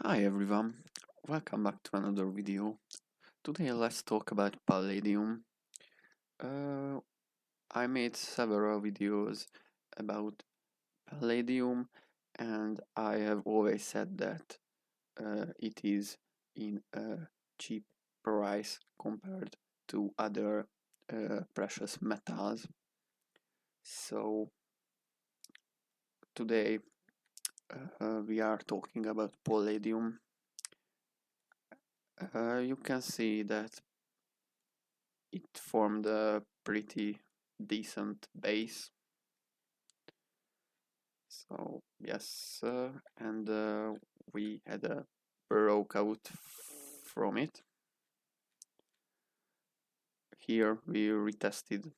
Hi everyone, welcome back to another video. Today let's talk about Palladium. Uh, I made several videos about Palladium and I have always said that it is in a cheap price compared to other precious metals. So today we are talking about Palladium. You can see that it formed a pretty decent base. So yes, and we had a breakout from it. Here we retested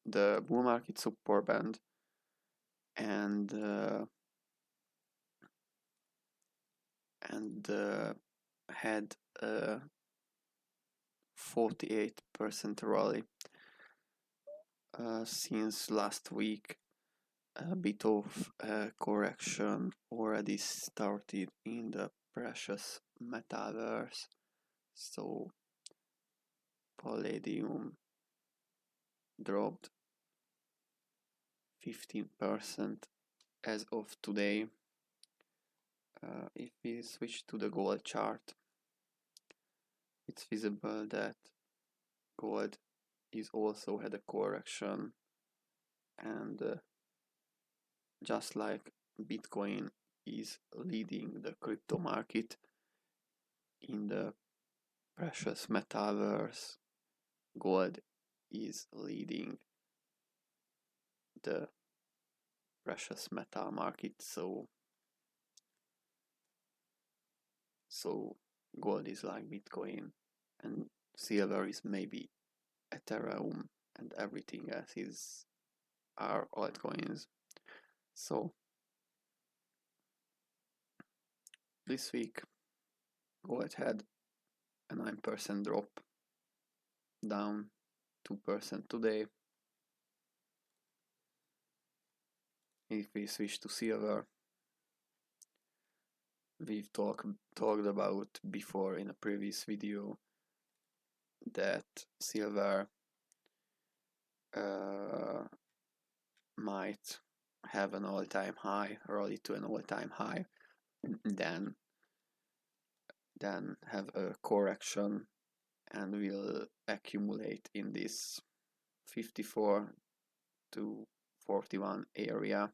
the bull market support band and had a 48% rally since last week. A bit of a correction already started in the precious metaverse, so Palladium dropped 15% as of today. If we switch to the gold chart, it's visible that gold is also had a correction, and just like Bitcoin is leading the crypto market in the precious metaverse, gold is leading the precious metal market. So gold is like Bitcoin and silver is maybe Ethereum, and everything else is our altcoins. So this week gold had a 9% drop, down 2% today. If we switch to silver, we've talked about before in a previous video that silver might have an all-time high, rally to an all-time high, then have a correction and will accumulate in this 54 to 41 area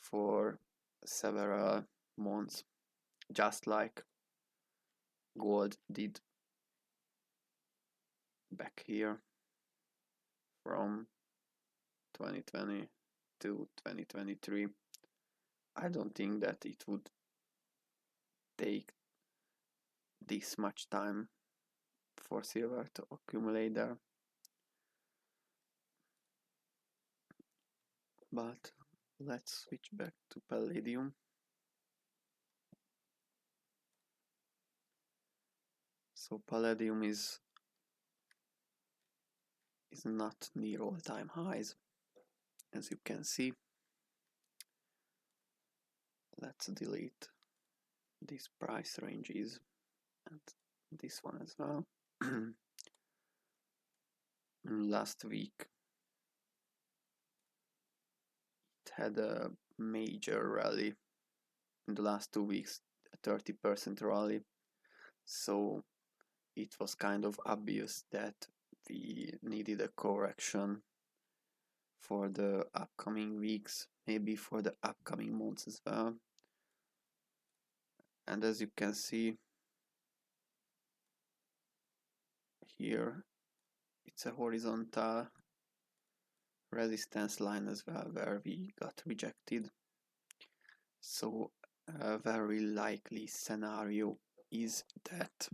for several months, just like gold did back here from 2020 to 2023. I don't think that it would take this much time for silver to accumulate there, but let's switch back to Palladium. So Palladium is not near all-time highs, as you can see. Let's delete these price ranges and this one as well. Last week it had a major rally. In the last 2 weeks, a 30% rally, so it was kind of obvious that we needed a correction for the upcoming weeks, maybe for the upcoming months as well. And as you can see here, it's a horizontal resistance line as well where we got rejected. So a very likely scenario is that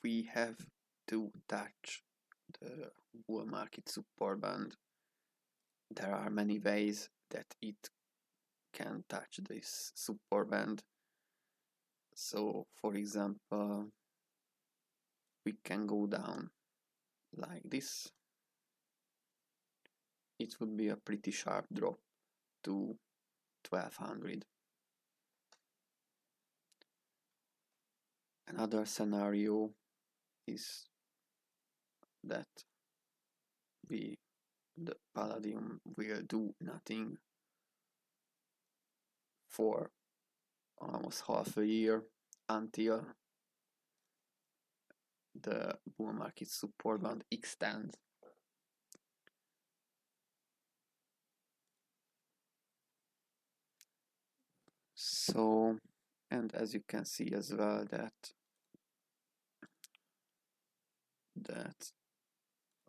we have to touch the bull market support band. There are many ways that it can touch this support band. So for example, we can go down like this it would be a pretty sharp drop to 1200. Another scenario is that the palladium will do nothing for almost half a year until the bull market support band extends. So, and as you can see as well that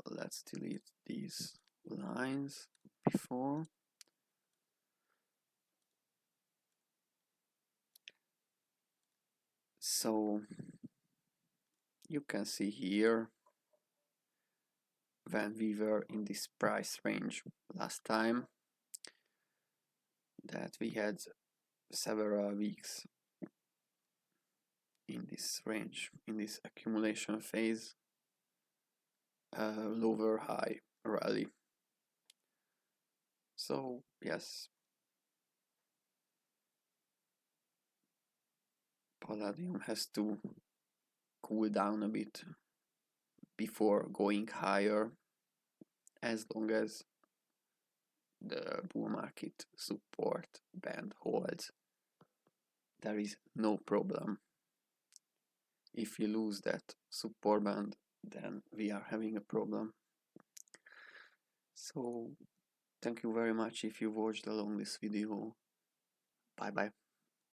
let's delete these lines before. So you can see here when we were in this price range last time that we had several weeks in this range, in this accumulation phase, lower high rally. So yes, Palladium has to cool down a bit before going higher, as long as the bull market support band holds. There is no problem. If we lose that support band, then we are having a problem. So thank you very much if you watched along this video. Bye bye.